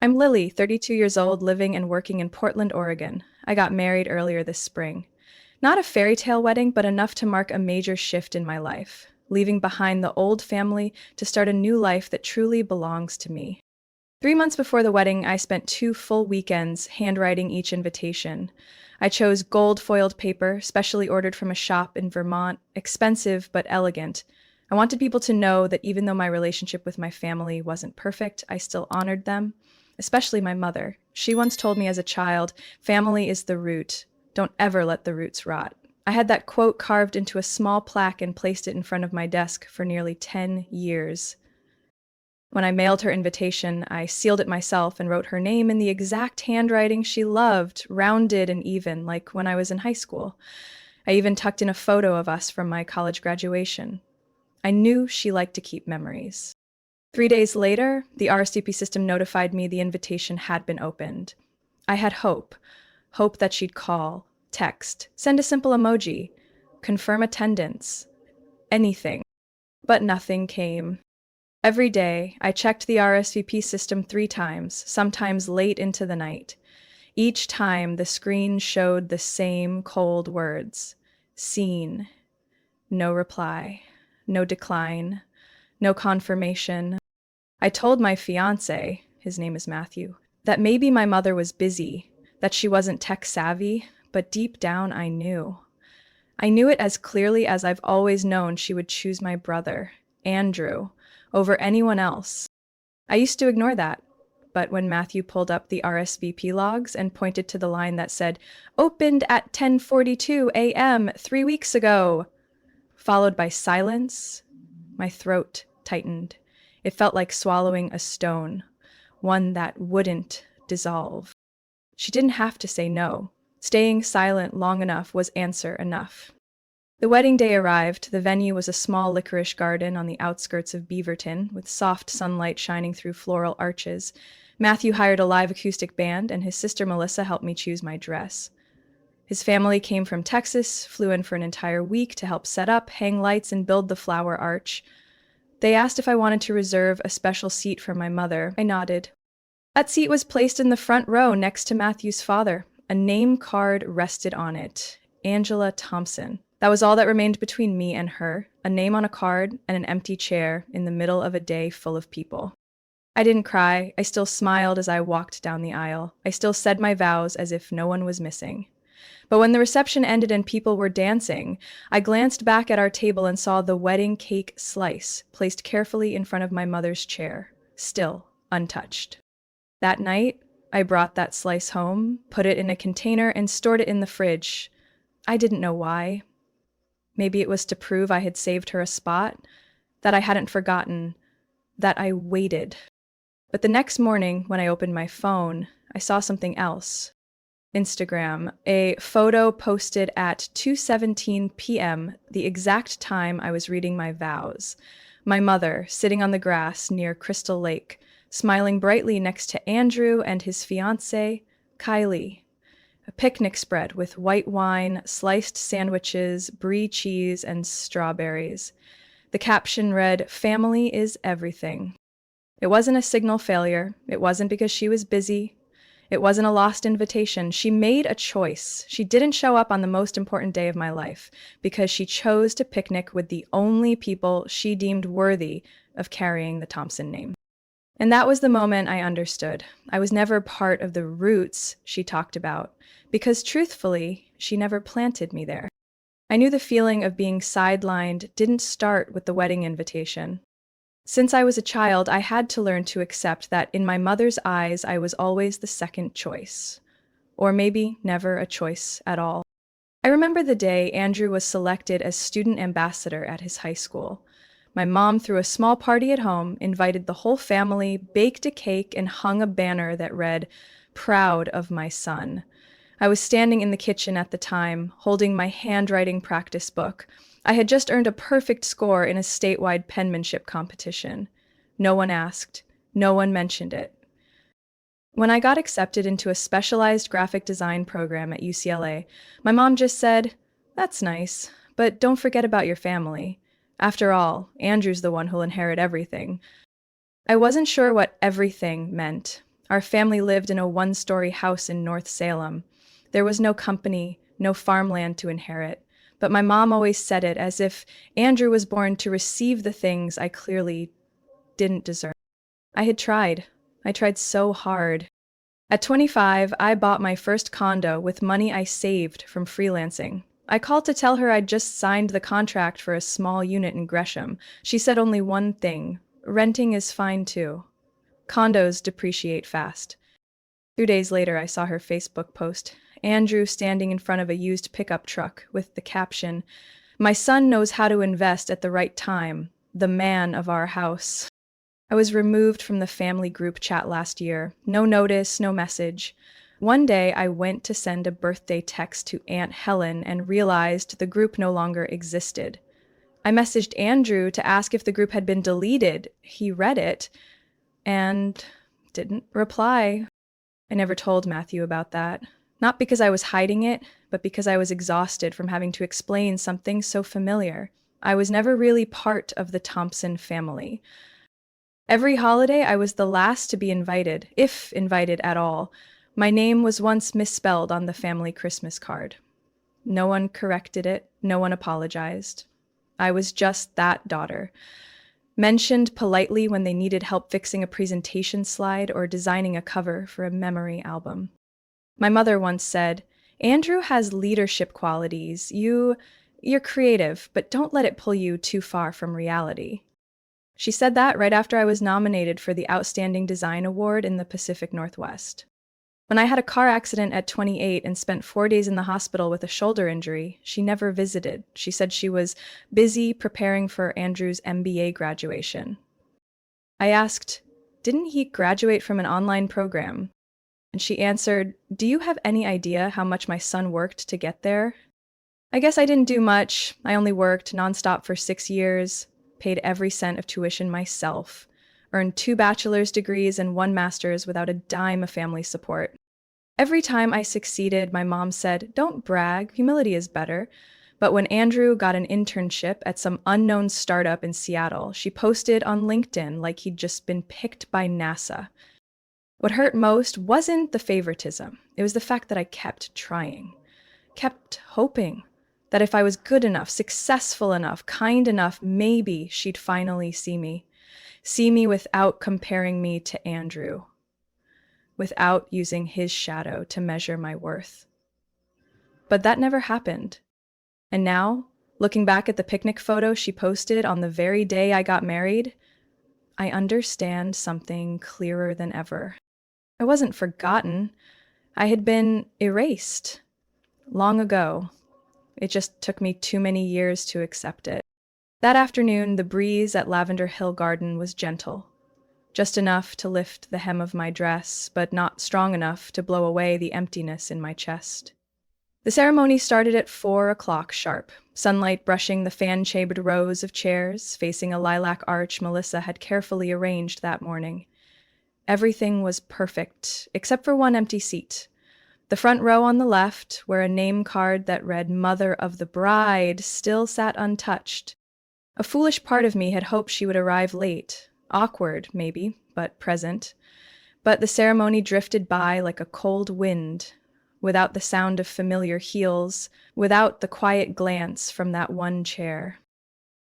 I'm Lily, 32 years old, living and working in Portland, Oregon. I got married earlier this spring. Not a fairy tale wedding, but enough to mark a major shift in my life, leaving behind the old family to start a new life that truly belongs to me. 3 months before the wedding, I spent 2 full weekends handwriting each invitation. I chose gold foiled paper, specially ordered from a shop in Vermont, expensive but elegant. I wanted people to know that even though my relationship with my family wasn't perfect, I still honored them, especially my mother. She once told me as a child, "Family is the root. Don't ever let the roots rot." I had that quote carved into a small plaque and placed it in front of my desk for nearly 10 years. When I mailed her invitation, I sealed it myself and wrote her name in the exact handwriting she loved, rounded and even, like when I was in high school. I even tucked in a photo of us from my college graduation. I knew she liked to keep memories. 3 days later, the RSVP system notified me the invitation had been opened. I had hope that she'd call, text, send a simple emoji, confirm attendance, anything. But nothing came. Every day, I checked the RSVP system 3 times, sometimes late into the night. Each time, the screen showed the same cold words. Seen. No reply. No decline. No confirmation. I told my fiancé, his name is Matthew, that maybe my mother was busy, that she wasn't tech savvy, but deep down I knew. I knew it as clearly as I've always known she would choose my brother, Andrew, over anyone else. I used to ignore that, but when Matthew pulled up the RSVP logs and pointed to the line that said, "Opened at 10:42 a.m. 3 weeks ago," followed by silence, my throat tightened. It felt like swallowing a stone, one that wouldn't dissolve. She didn't have to say no. Staying silent long enough was answer enough. The wedding day arrived. The venue was a small licorice garden on the outskirts of Beaverton, with soft sunlight shining through floral arches. Matthew hired a live acoustic band, and his sister Melissa helped me choose my dress. His family came from Texas, flew in for an entire week to help set up, hang lights, and build the flower arch. They asked if I wanted to reserve a special seat for my mother. I nodded. That seat was placed in the front row next to Matthew's father. A name card rested on it. Angela Thompson. That was all that remained between me and her, a name on a card and an empty chair in the middle of a day full of people. I didn't cry. I still smiled as I walked down the aisle. I still said my vows as if no one was missing. But when the reception ended and people were dancing, I glanced back at our table and saw the wedding cake slice placed carefully in front of my mother's chair, still untouched. That night, I brought that slice home, put it in a container, and stored it in the fridge. I didn't know why. Maybe it was to prove I had saved her a spot, that I hadn't forgotten, that I waited. But the next morning, when I opened my phone, I saw something else. Instagram, a photo posted at 2:17 p.m., the exact time I was reading my vows. My mother, sitting on the grass near Crystal Lake, smiling brightly next to Andrew and his fiancée, Kylie. A picnic spread with white wine, sliced sandwiches, brie cheese, and strawberries. The caption read, "Family is everything." It wasn't a signal failure. It wasn't because she was busy. It wasn't a lost invitation. She made a choice. She didn't show up on the most important day of my life because she chose to picnic with the only people she deemed worthy of carrying the Thompson name. And that was the moment I understood. I was never part of the roots she talked about, because truthfully, she never planted me there. I knew the feeling of being sidelined didn't start with the wedding invitation. Since I was a child, I had to learn to accept that in my mother's eyes, I was always the second choice. Or maybe never a choice at all. I remember the day Andrew was selected as student ambassador at his high school. My mom threw a small party at home, invited the whole family, baked a cake, and hung a banner that read, "Proud of my son." I was standing in the kitchen at the time, holding my handwriting practice book. I had just earned a perfect score in a statewide penmanship competition. No one asked. No one mentioned it. When I got accepted into a specialized graphic design program at UCLA, my mom just said, "That's nice, but don't forget about your family. After all, Andrew's the one who'll inherit everything." I wasn't sure what everything meant. Our family lived in a one-story house in North Salem. There was no company, no farmland to inherit, but my mom always said it as if Andrew was born to receive the things I clearly didn't deserve. I had tried. I tried so hard. At 25, I bought my first condo with money I saved from freelancing. I called to tell her I'd just signed the contract for a small unit in Gresham. She said only one thing: renting is fine too. Condos depreciate fast. 2 days later, I saw her Facebook post. Andrew standing in front of a used pickup truck with the caption, "My son knows how to invest at the right time. The man of our house." I was removed from the family group chat last year. No notice, no message. One day, I went to send a birthday text to Aunt Helen and realized the group no longer existed. I messaged Andrew to ask if the group had been deleted. He read it and didn't reply. I never told Matthew about that. Not because I was hiding it, but because I was exhausted from having to explain something so familiar. I was never really part of the Thompson family. Every holiday, I was the last to be invited, if invited at all. My name was once misspelled on the family Christmas card. No one corrected it, no one apologized. I was just that daughter. Mentioned politely when they needed help fixing a presentation slide or designing a cover for a memory album. My mother once said, "Andrew has leadership qualities. You're creative, but don't let it pull you too far from reality." She said that right after I was nominated for the Outstanding Design Award in the Pacific Northwest. When I had a car accident at 28 and spent 4 days in the hospital with a shoulder injury, she never visited. She said she was busy preparing for Andrew's MBA graduation. I asked, "Didn't he graduate from an online program?" And she answered, "Do you have any idea how much my son worked to get there?" I guess I didn't do much. I only worked nonstop for 6 years, paid every cent of tuition myself, earned 2 bachelor's degrees and 1 master's without a dime of family support. Every time I succeeded, my mom said, "Don't brag, humility is better." But when Andrew got an internship at some unknown startup in Seattle, she posted on LinkedIn like he'd just been picked by NASA. What hurt most wasn't the favoritism. It was the fact that I kept trying, kept hoping that if I was good enough, successful enough, kind enough, maybe she'd finally see me without comparing me to Andrew, without using his shadow to measure my worth. But that never happened. And now, looking back at the picnic photo she posted on the very day I got married, I understand something clearer than ever. I wasn't forgotten. I had been erased long ago. It just took me too many years to accept it. That afternoon, the breeze at Lavender Hill Garden was gentle, just enough to lift the hem of my dress, but not strong enough to blow away the emptiness in my chest. The ceremony started at 4 o'clock sharp, sunlight brushing the fan-shaped rows of chairs facing a lilac arch Melissa had carefully arranged that morning. Everything was perfect, except for one empty seat. The front row on the left, where a name card that read "Mother of the Bride" still sat untouched. A foolish part of me had hoped she would arrive late, awkward, maybe, but present. But the ceremony drifted by like a cold wind, without the sound of familiar heels, without the quiet glance from that one chair.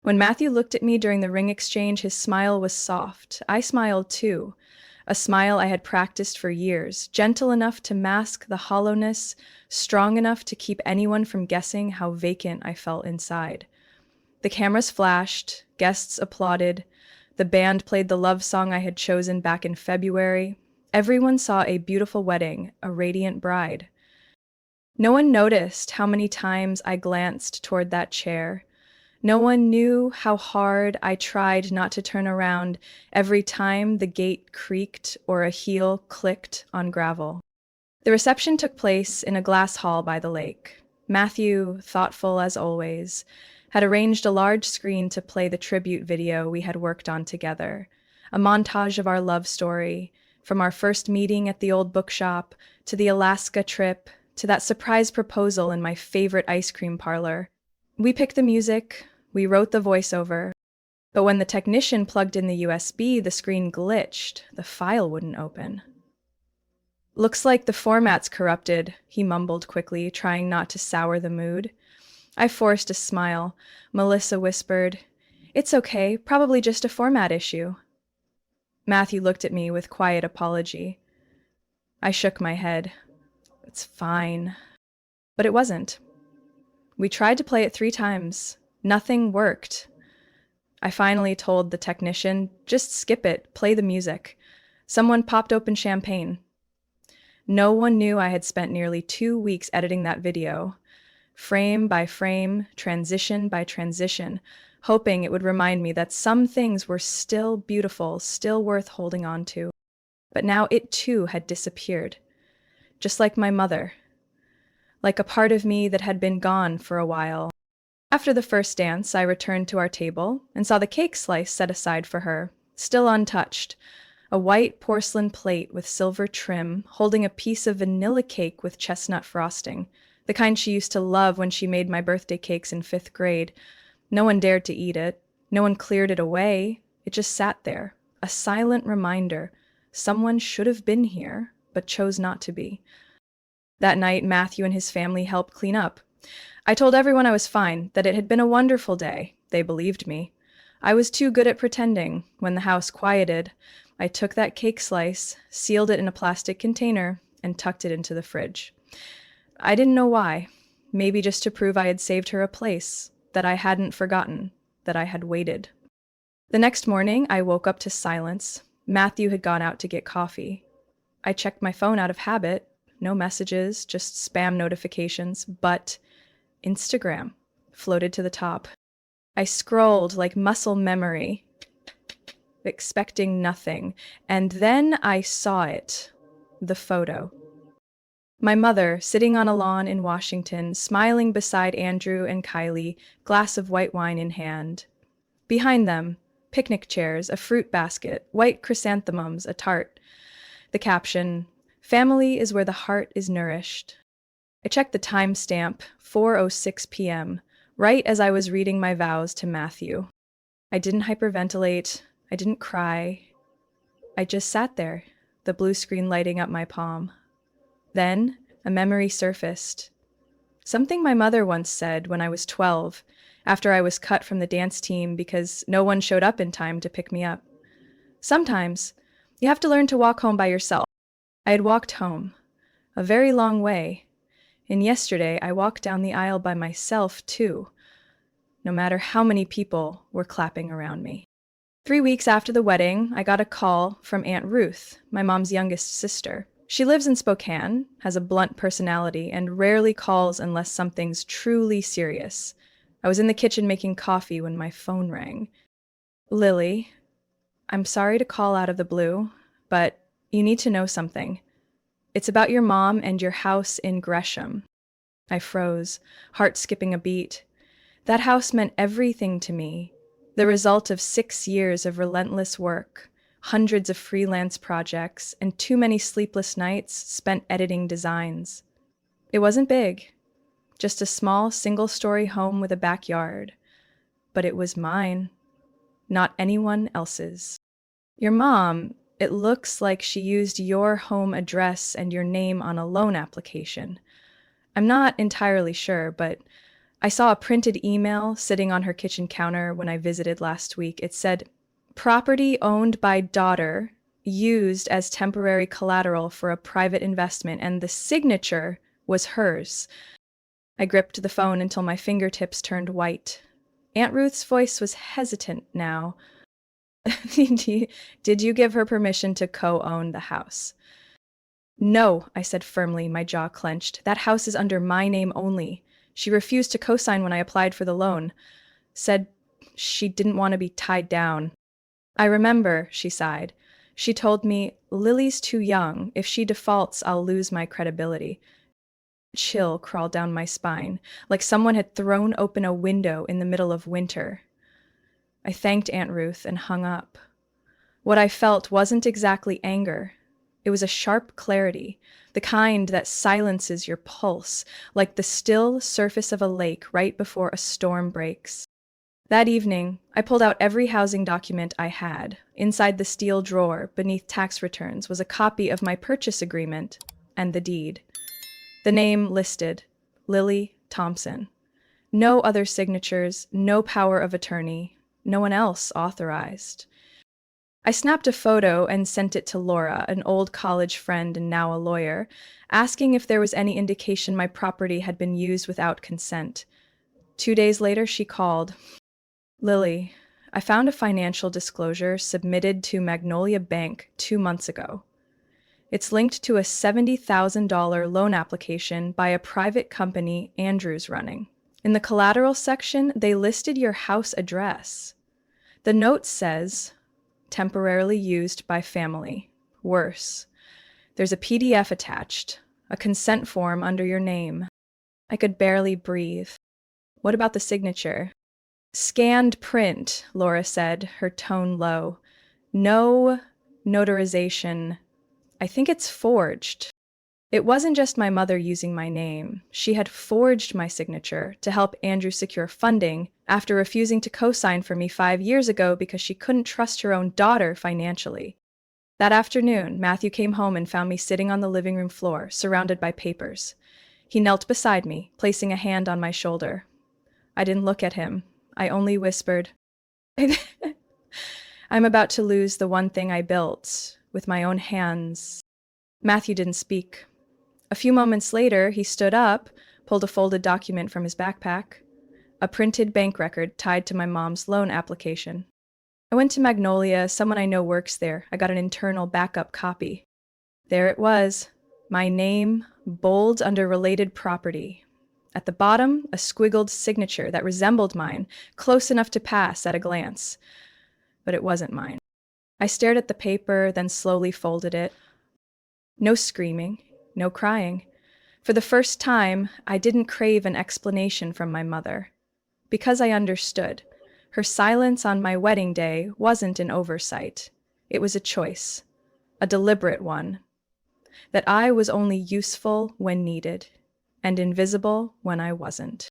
When Matthew looked at me during the ring exchange, his smile was soft. I smiled too. A smile I had practiced for years, gentle enough to mask the hollowness, strong enough to keep anyone from guessing how vacant I felt inside. The cameras flashed, guests applauded, the band played the love song I had chosen back in February. Everyone saw a beautiful wedding, a radiant bride. No one noticed how many times I glanced toward that chair. No one knew how hard I tried not to turn around every time the gate creaked or a heel clicked on gravel. The reception took place in a glass hall by the lake. Matthew, thoughtful as always, had arranged a large screen to play the tribute video we had worked on together, a montage of our love story, from our first meeting at the old bookshop, to the Alaska trip, to that surprise proposal in my favorite ice cream parlor. We picked the music, we wrote the voiceover, but when the technician plugged in the USB, the screen glitched, the file wouldn't open. Looks like the format's corrupted, he mumbled quickly, trying not to sour the mood. I forced a smile. Melissa whispered, "It's okay, probably just a format issue." Matthew looked at me with quiet apology. I shook my head. "It's fine." But it wasn't. We tried to play it 3 times. Nothing worked. I finally told the technician, "Just skip it, play the music." Someone popped open champagne. No one knew I had spent nearly 2 weeks editing that video, frame by frame, transition by transition, hoping it would remind me that some things were still beautiful, still worth holding on to. But now it too had disappeared, just like my mother, like a part of me that had been gone for a while. After the first dance, I returned to our table and saw the cake slice set aside for her, still untouched, a white porcelain plate with silver trim, holding a piece of vanilla cake with chestnut frosting, the kind she used to love when she made my birthday cakes in 5th grade. No one dared to eat it. No one cleared it away. It just sat there, a silent reminder. Someone should have been here, but chose not to be. That night, Matthew and his family helped clean up. I told everyone I was fine, that it had been a wonderful day. They believed me. I was too good at pretending. When the house quieted, I took that cake slice, sealed it in a plastic container, and tucked it into the fridge. I didn't know why. Maybe just to prove I had saved her a place, that I hadn't forgotten, that I had waited. The next morning, I woke up to silence. Matthew had gone out to get coffee. I checked my phone out of habit. No messages, just spam notifications, but Instagram floated to the top. I scrolled like muscle memory, expecting nothing, and then I saw it, the photo. My mother, sitting on a lawn in Washington, smiling beside Andrew and Kylie, glass of white wine in hand. Behind them, picnic chairs, a fruit basket, white chrysanthemums, a tart. The caption, "Family is where the heart is nourished." I checked the timestamp, 4:06 p.m., right as I was reading my vows to Matthew. I didn't hyperventilate. I didn't cry. I just sat there, the blue screen lighting up my palm. Then, a memory surfaced. Something my mother once said when I was 12, after I was cut from the dance team because no one showed up in time to pick me up. Sometimes, you have to learn to walk home by yourself. I had walked home, a very long way, and yesterday I walked down the aisle by myself, too, no matter how many people were clapping around me. 3 weeks after the wedding, I got a call from Aunt Ruth, my mom's youngest sister. She lives in Spokane, has a blunt personality, and rarely calls unless something's truly serious. I was in the kitchen making coffee when my phone rang. "Lily, I'm sorry to call out of the blue, but you need to know something. It's about your mom and your house in Gresham." I froze, heart skipping a beat. That house meant everything to me. The result of 6 years of relentless work, hundreds of freelance projects, and too many sleepless nights spent editing designs. It wasn't big, just a small single-story home with a backyard. But it was mine, not anyone else's. Your mom, it looks like she used your home address and your name on a loan application. I'm not entirely sure, but I saw a printed email sitting on her kitchen counter when I visited last week. It said, "Property owned by daughter, used as temporary collateral for a private investment," and the signature was hers. I gripped the phone until my fingertips turned white. Aunt Ruth's voice was hesitant now. "Did you give her permission to co-own the house?" "No," I said firmly, my jaw clenched. "That house is under my name only. She refused to co-sign when I applied for the loan. Said she didn't want to be tied down." "I remember," she sighed. "She told me, Lily's too young. If she defaults, I'll lose my credibility." A chill crawled down my spine, like someone had thrown open a window in the middle of winter. I thanked Aunt Ruth and hung up. What I felt wasn't exactly anger. It was a sharp clarity, the kind that silences your pulse, like the still surface of a lake right before a storm breaks. That evening, I pulled out every housing document I had. Inside the steel drawer, beneath tax returns, was a copy of my purchase agreement and the deed. The name listed, Lily Thompson. No other signatures, no power of attorney, no one else authorized. I snapped a photo and sent it to Laura, an old college friend and now a lawyer, asking if there was any indication my property had been used without consent. 2 days later, she called. Lily, I found a financial disclosure submitted to Magnolia Bank 2 months ago. It's linked to a $70,000 loan application by a private company Andrew's running. In the collateral section, they listed your house address. The note says, temporarily used by family. Worse, there's a PDF attached, a consent form under your name. I could barely breathe. What about the signature? Scanned print, Laura said, her tone low. No notarization. I think it's forged. It wasn't just my mother using my name. She had forged my signature to help Andrew secure funding after refusing to co-sign for me 5 years ago because she couldn't trust her own daughter financially. That afternoon, Matthew came home and found me sitting on the living room floor, surrounded by papers. He knelt beside me, placing a hand on my shoulder. I didn't look at him. I only whispered, I'm about to lose the one thing I built with my own hands. Matthew didn't speak. A few moments later, he stood up, pulled a folded document from his backpack, a printed bank record tied to my mom's loan application. I went to Magnolia. Someone I know works there. I got an internal backup copy. There it was, my name, bold under related property. At the bottom, a squiggled signature that resembled mine, close enough to pass at a glance. But it wasn't mine. I stared at the paper, then slowly folded it. No screaming, no crying. For the first time, I didn't crave an explanation from my mother. Because I understood. Her silence on my wedding day wasn't an oversight. It was a choice, a deliberate one. That I was only useful when needed, and invisible when I wasn't.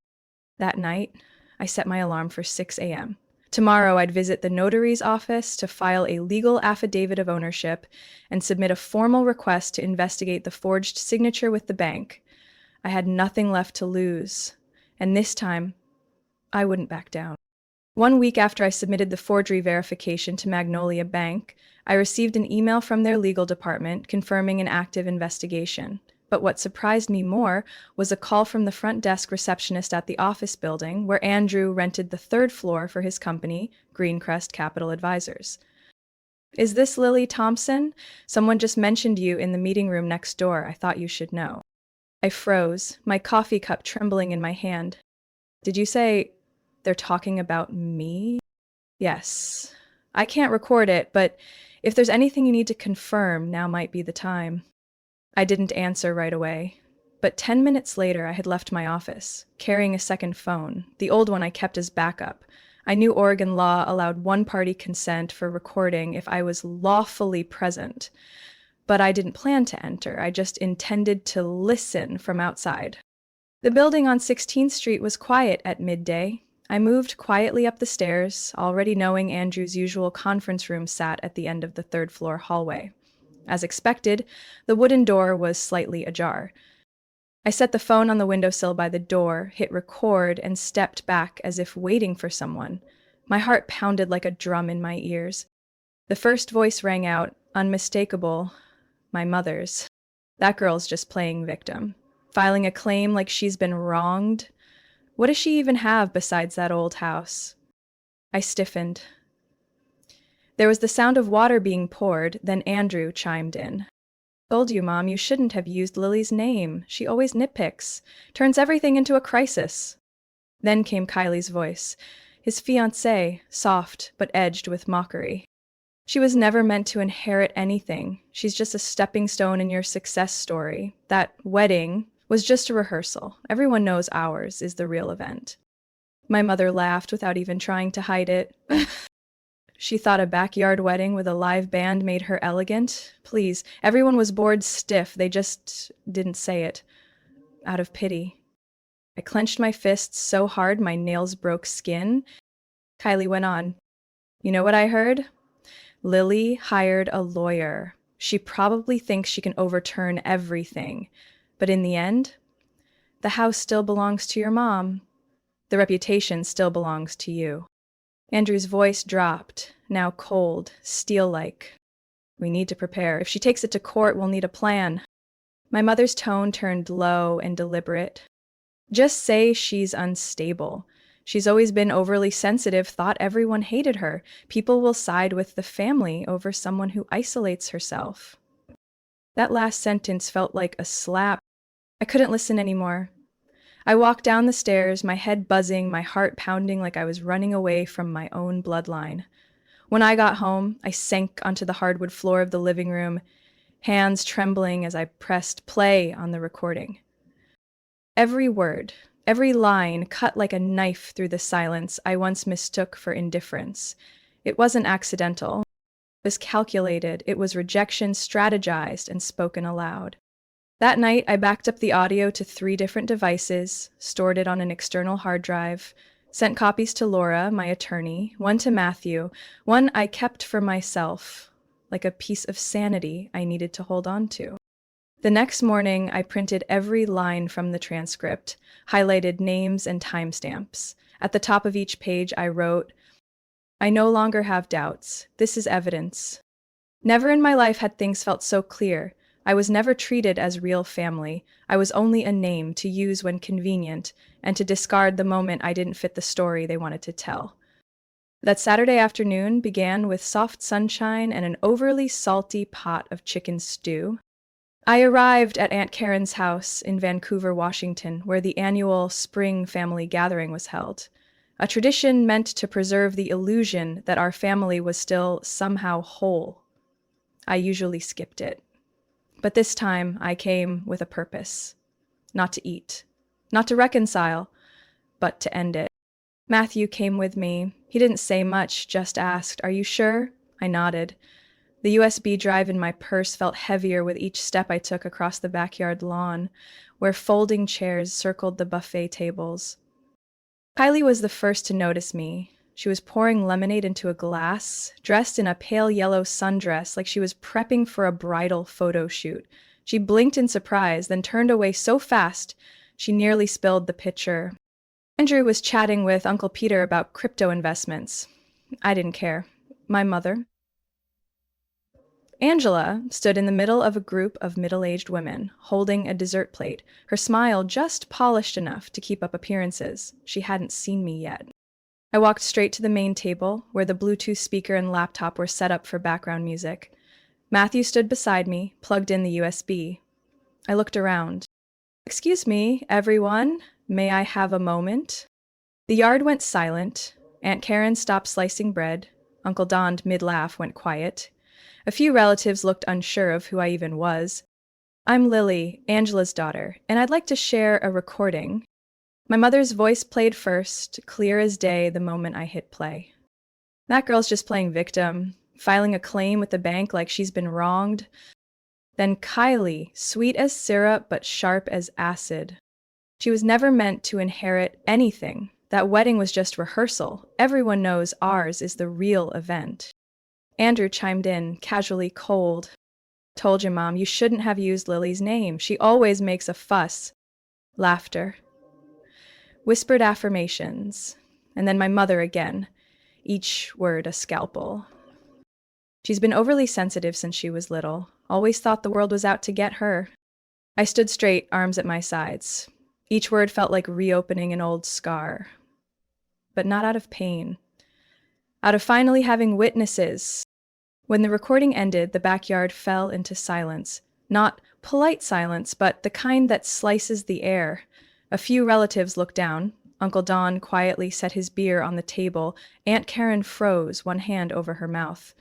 That night, I set my alarm for 6 a.m. Tomorrow, I'd visit the notary's office to file a legal affidavit of ownership and submit a formal request to investigate the forged signature with the bank. I had nothing left to lose, and this time, I wouldn't back down. 1 week after I submitted the forgery verification to Magnolia Bank, I received an email from their legal department confirming an active investigation. But what surprised me more was a call from the front desk receptionist at the office building where Andrew rented the third floor for his company, Greencrest Capital Advisors. Is this Lily Thompson? Someone just mentioned you in the meeting room next door. I thought you should know. I froze, my coffee cup trembling in my hand. Did you say they're talking about me? Yes. I can't record it, but if there's anything you need to confirm, now might be the time. I didn't answer right away, but 10 minutes later I had left my office, carrying a second phone, the old one I kept as backup. I knew Oregon law allowed one-party consent for recording if I was lawfully present, but I didn't plan to enter. I just intended to listen from outside. The building on 16th Street was quiet at midday. I moved quietly up the stairs, already knowing Andrew's usual conference room sat at the end of the third-floor hallway. As expected, the wooden door was slightly ajar. I set the phone on the windowsill by the door, hit record, and stepped back as if waiting for someone. My heart pounded like a drum in my ears. The first voice rang out, unmistakable, my mother's. That girl's just playing victim, filing a claim like she's been wronged. What does she even have besides that old house? I stiffened. There was the sound of water being poured, then Andrew chimed in. Told you, Mom, you shouldn't have used Lily's name. She always nitpicks, turns everything into a crisis. Then came Kylie's voice, his fiancée, soft but edged with mockery. She was never meant to inherit anything. She's just a stepping stone in your success story. That wedding was just a rehearsal. Everyone knows ours is the real event. My mother laughed without even trying to hide it. She thought a backyard wedding with a live band made her elegant. Please, everyone was bored stiff. They just didn't say it. Out of pity. I clenched my fists so hard my nails broke skin. Kylie went on. You know what I heard? Lily hired a lawyer. She probably thinks she can overturn everything. But in the end, the house still belongs to your mom. The reputation still belongs to you. Andrew's voice dropped, now cold, steel-like. We need to prepare. If she takes it to court, we'll need a plan. My mother's tone turned low and deliberate. Just say she's unstable. She's always been overly sensitive, thought everyone hated her. People will side with the family over someone who isolates herself. That last sentence felt like a slap. I couldn't listen anymore. I walked down the stairs, my head buzzing, my heart pounding like I was running away from my own bloodline. When I got home, I sank onto the hardwood floor of the living room, hands trembling as I pressed play on the recording. Every word, every line cut like a knife through the silence I once mistook for indifference. It wasn't accidental. It was calculated. It was rejection strategized and spoken aloud. That night, I backed up the audio to 3 different devices, stored it on an external hard drive, sent copies to Laura, my attorney, one to Matthew, one I kept for myself, like a piece of sanity I needed to hold on to. The next morning, I printed every line from the transcript, highlighted names and timestamps. At the top of each page, I wrote, I no longer have doubts. This is evidence. Never in my life had things felt so clear. I was never treated as real family. I was only a name to use when convenient and to discard the moment I didn't fit the story they wanted to tell. That Saturday afternoon began with soft sunshine and an overly salty pot of chicken stew. I arrived at Aunt Karen's house in Vancouver, Washington, where the annual spring family gathering was held, a tradition meant to preserve the illusion that our family was still somehow whole. I usually skipped it. But this time I came with a purpose. Not to eat, not to reconcile, but to end it. Matthew came with me. He didn't say much, just asked, Are you sure? I nodded. The USB drive in my purse felt heavier with each step I took across the backyard lawn, where folding chairs circled the buffet tables. Kylie was the first to notice me. She was pouring lemonade into a glass, dressed in a pale yellow sundress like she was prepping for a bridal photo shoot. She blinked in surprise, then turned away so fast she nearly spilled the pitcher. Andrew was chatting with Uncle Peter about crypto investments. I didn't care. My mother. Angela stood in the middle of a group of middle-aged women, holding a dessert plate, her smile just polished enough to keep up appearances. She hadn't seen me yet. I walked straight to the main table, where the Bluetooth speaker and laptop were set up for background music. Matthew stood beside me, plugged in the USB. I looked around. Excuse me, everyone. May I have a moment? The yard went silent. Aunt Karen stopped slicing bread. Uncle Don, mid-laugh, went quiet. A few relatives looked unsure of who I even was. I'm Lily, Angela's daughter, and I'd like to share a recording. My mother's voice played first, clear as day the moment I hit play. That girl's just playing victim, filing a claim with the bank like she's been wronged. Then Kylie, sweet as syrup but sharp as acid. She was never meant to inherit anything. That wedding was just rehearsal. Everyone knows ours is the real event. Andrew chimed in, casually cold. Told you, Mom, you shouldn't have used Lily's name. She always makes a fuss. Laughter. Whispered affirmations. And then my mother again. Each word a scalpel. She's been overly sensitive since she was little. Always thought the world was out to get her. I stood straight, arms at my sides. Each word felt like reopening an old scar. But not out of pain. Out of finally having witnesses. When the recording ended, the backyard fell into silence. Not polite silence, but the kind that slices the air. A few relatives looked down. Uncle Don quietly set his beer on the table. Aunt Karen froze, one hand over her mouth.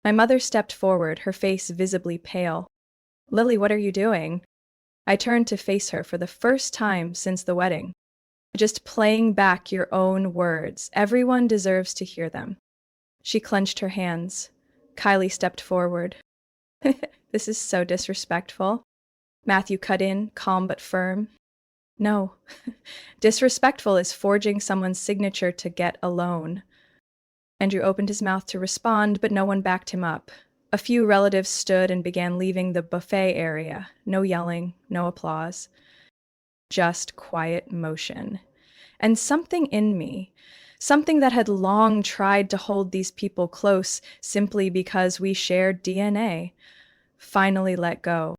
My mother stepped forward, her face visibly pale. Lily, what are you doing? I turned to face her for the first time since the wedding. Just playing back your own words. Everyone deserves to hear them. She clenched her hands. Kylie stepped forward. This is so disrespectful. Matthew cut in, calm but firm. No. Disrespectful is forging someone's signature to get a loan. Andrew opened his mouth to respond, but no one backed him up. A few relatives stood and began leaving the buffet area. No yelling, no applause, just quiet motion. And something in me, something that had long tried to hold these people close simply because we shared DNA, finally let go.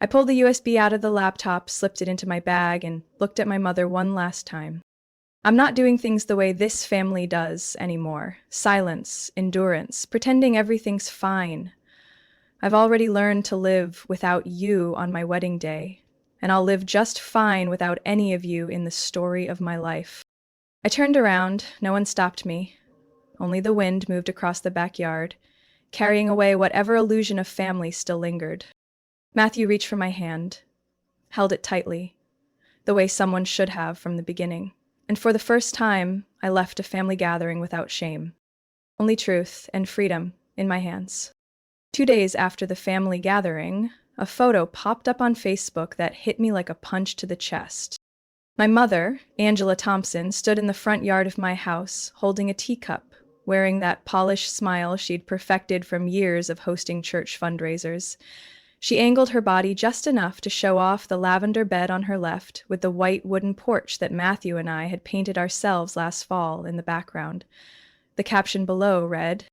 I pulled the USB out of the laptop, slipped it into my bag, and looked at my mother one last time. I'm not doing things the way this family does anymore. Silence, endurance, pretending everything's fine. I've already learned to live without you on my wedding day, and I'll live just fine without any of you in the story of my life. I turned around. No one stopped me. Only the wind moved across the backyard, carrying away whatever illusion of family still lingered. Matthew reached for my hand, held it tightly, the way someone should have from the beginning. And for the first time, I left a family gathering without shame. Only truth and freedom in my hands. 2 days after the family gathering, a photo popped up on Facebook that hit me like a punch to the chest. My mother, Angela Thompson, stood in the front yard of my house, holding a teacup, wearing that polished smile she'd perfected from years of hosting church fundraisers. She angled her body just enough to show off the lavender bed on her left with the white wooden porch that Matthew and I had painted ourselves last fall in the background. The caption below read,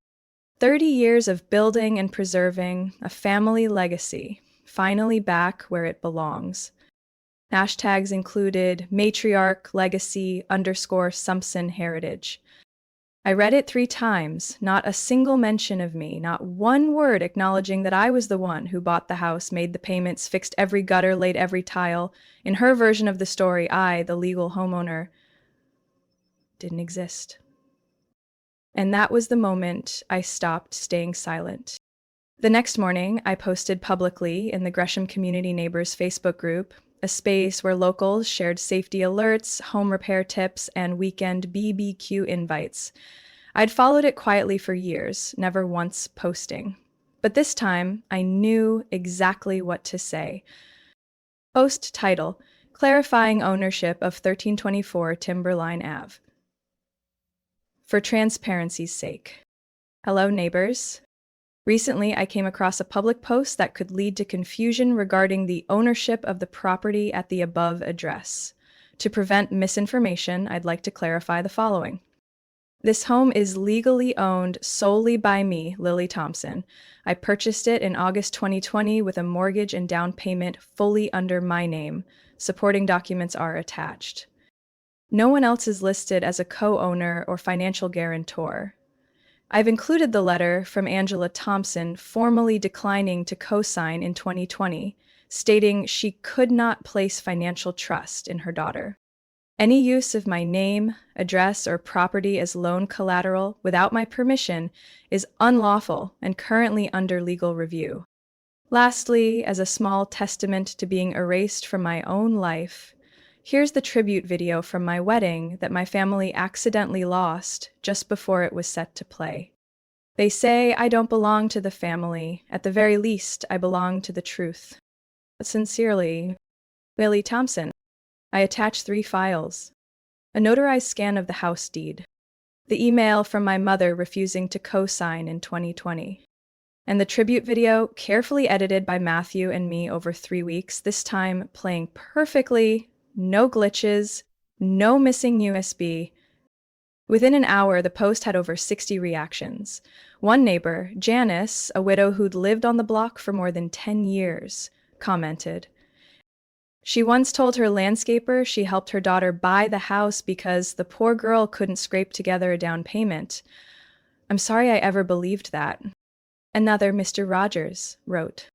30 years of building and preserving a family legacy, finally back where it belongs. Hashtags included matriarch legacy _ Sumpson heritage. I read it 3 times, not a single mention of me, not one word acknowledging that I was the one who bought the house, made the payments, fixed every gutter, laid every tile. In her version of the story, I, the legal homeowner, didn't exist. And that was the moment I stopped staying silent. The next morning, I posted publicly in the Gresham Community Neighbors Facebook group, a space where locals shared safety alerts, home repair tips, and weekend BBQ invites. I'd followed it quietly for years, never once posting. But this time, I knew exactly what to say. Post title, Clarifying Ownership of 1324 Timberline Ave. For transparency's sake. Hello, neighbors. Recently, I came across a public post that could lead to confusion regarding the ownership of the property at the above address. To prevent misinformation, I'd like to clarify the following. This home is legally owned solely by me, Lily Thompson. I purchased it in August 2020 with a mortgage and down payment fully under my name. Supporting documents are attached. No one else is listed as a co-owner or financial guarantor. I've included the letter from Angela Thompson formally declining to co-sign in 2020, stating she could not place financial trust in her daughter. Any use of my name, address, or property as loan collateral without my permission is unlawful and currently under legal review. Lastly, as a small testament to being erased from my own life, here's the tribute video from my wedding that my family accidentally lost just before it was set to play. They say I don't belong to the family. At the very least, I belong to the truth. Sincerely, Lily Thompson. I attach 3 files. A notarized scan of the house deed. The email from my mother refusing to co-sign in 2020. And the tribute video, carefully edited by Matthew and me over 3 weeks, this time playing perfectly, no glitches, no missing USB. Within an hour, the post had over 60 reactions. One neighbor, Janice, a widow who'd lived on the block for more than 10 years, commented. She once told her landscaper she helped her daughter buy the house because the poor girl couldn't scrape together a down payment. I'm sorry I ever believed that. Another, Mr. Rogers, wrote,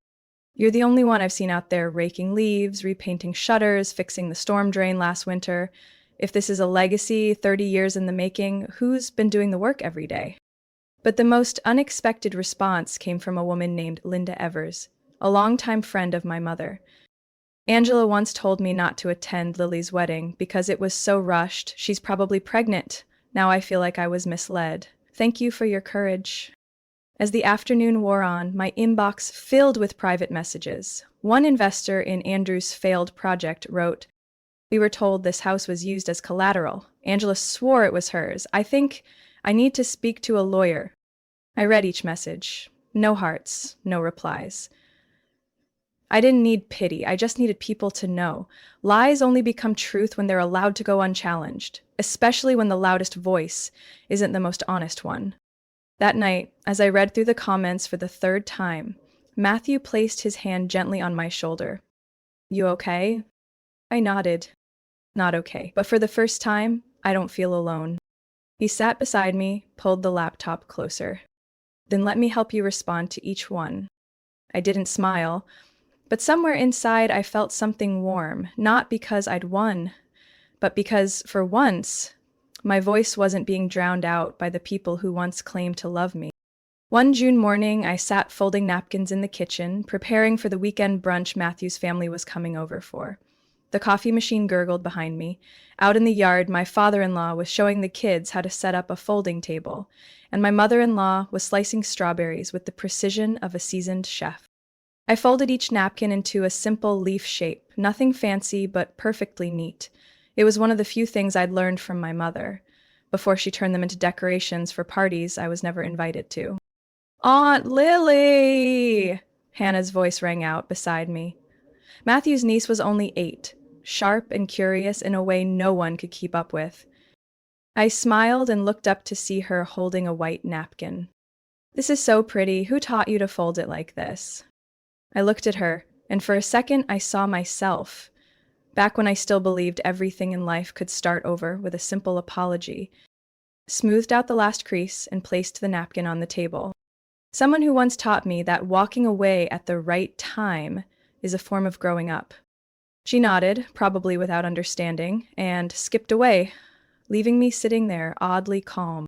You're the only one I've seen out there raking leaves, repainting shutters, fixing the storm drain last winter. If this is a legacy, 30 years in the making, who's been doing the work every day? But the most unexpected response came from a woman named Linda Evers, a longtime friend of my mother. Angela once told me not to attend Lily's wedding because it was so rushed. She's probably pregnant. Now I feel like I was misled. Thank you for your courage. As the afternoon wore on, my inbox filled with private messages. One investor in Andrew's failed project wrote, We were told this house was used as collateral. Angela swore it was hers. I think I need to speak to a lawyer. I read each message. No hearts, no replies. I didn't need pity, I just needed people to know. Lies only become truth when they're allowed to go unchallenged, especially when the loudest voice isn't the most honest one. That night, as I read through the comments for the third time, Matthew placed his hand gently on my shoulder. You okay? I nodded. Not okay, but for the first time, I don't feel alone. He sat beside me, pulled the laptop closer. Then let me help you respond to each one. I didn't smile, but somewhere inside I felt something warm, not because I'd won, but because, for once, my voice wasn't being drowned out by the people who once claimed to love me. One June morning, I sat folding napkins in the kitchen, preparing for the weekend brunch Matthew's family was coming over for. The coffee machine gurgled behind me. Out in the yard, my father-in-law was showing the kids how to set up a folding table, and my mother-in-law was slicing strawberries with the precision of a seasoned chef. I folded each napkin into a simple leaf shape, nothing fancy but perfectly neat. It was one of the few things I'd learned from my mother, before she turned them into decorations for parties I was never invited to. Aunt Lily! Hannah's voice rang out beside me. Matthew's niece was only 8, sharp and curious in a way no one could keep up with. I smiled and looked up to see her holding a white napkin. This is so pretty. Who taught you to fold it like this? I looked at her, and for a second I saw myself. Back when I still believed everything in life could start over with a simple apology. Smoothed out the last crease and placed the napkin on the table. Someone who once taught me that walking away at the right time is a form of growing up. She nodded, probably without understanding, and skipped away, leaving me sitting there oddly calm.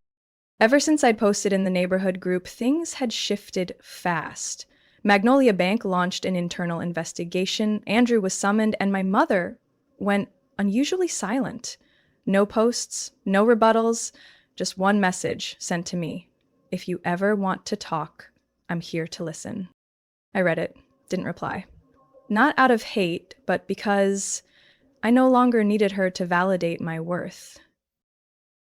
Ever since I'd posted in the neighborhood group, things had shifted fast. Magnolia Bank launched an internal investigation, Andrew was summoned, and my mother went unusually silent. No posts, no rebuttals, just one message sent to me. If you ever want to talk, I'm here to listen. I read it, didn't reply. Not out of hate, but because I no longer needed her to validate my worth.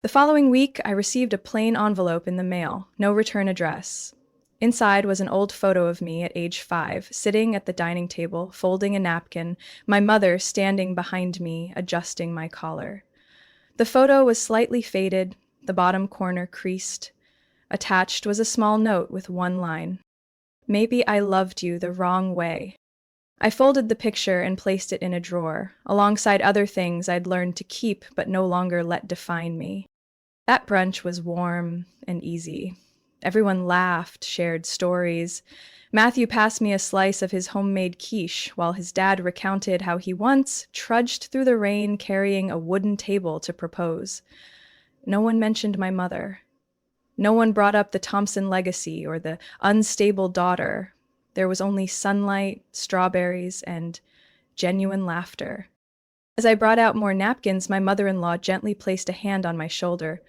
The following week, I received a plain envelope in the mail, no return address. Inside was an old photo of me at age 5, sitting at the dining table, folding a napkin, my mother standing behind me, adjusting my collar. The photo was slightly faded, the bottom corner creased. Attached was a small note with one line. Maybe I loved you the wrong way. I folded the picture and placed it in a drawer, alongside other things I'd learned to keep but no longer let define me. That brunch was warm and easy. Everyone laughed, shared stories. Matthew passed me a slice of his homemade quiche, while his dad recounted how he once trudged through the rain carrying a wooden table to propose. No one mentioned my mother. No one brought up the Thompson legacy or the unstable daughter. There was only sunlight, strawberries, and genuine laughter. As I brought out more napkins, my mother-in-law gently placed a hand on my shoulder.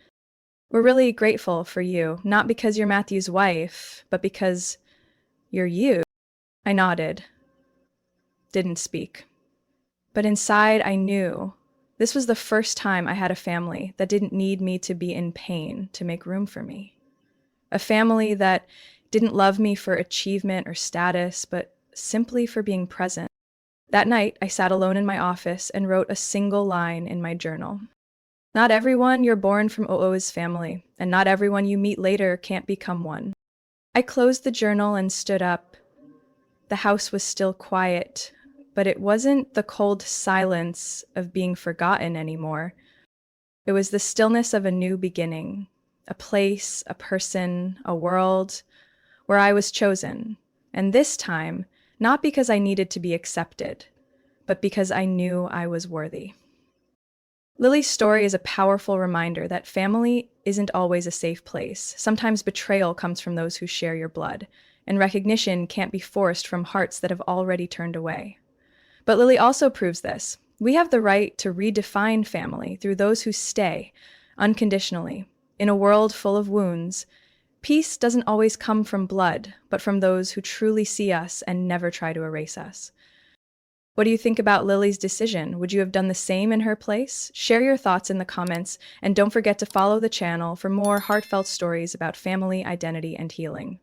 We're really grateful for you, not because you're Matthew's wife, but because you're you. I nodded, didn't speak. But inside I knew this was the first time I had a family that didn't need me to be in pain to make room for me. A family that didn't love me for achievement or status, but simply for being present. That night, I sat alone in my office and wrote a single line in my journal. Not everyone you're born from is family, and not everyone you meet later can't become one. I closed the journal and stood up. The house was still quiet, but it wasn't the cold silence of being forgotten anymore. It was the stillness of a new beginning, a place, a person, a world where I was chosen, and this time, not because I needed to be accepted, but because I knew I was worthy. Lily's story is a powerful reminder that family isn't always a safe place. Sometimes betrayal comes from those who share your blood, and recognition can't be forced from hearts that have already turned away. But Lily also proves this. We have the right to redefine family through those who stay, unconditionally. In a world full of wounds, peace doesn't always come from blood, but from those who truly see us and never try to erase us. What do you think about Lily's decision? Would you have done the same in her place? Share your thoughts in the comments, and don't forget to follow the channel for more heartfelt stories about family, identity, and healing.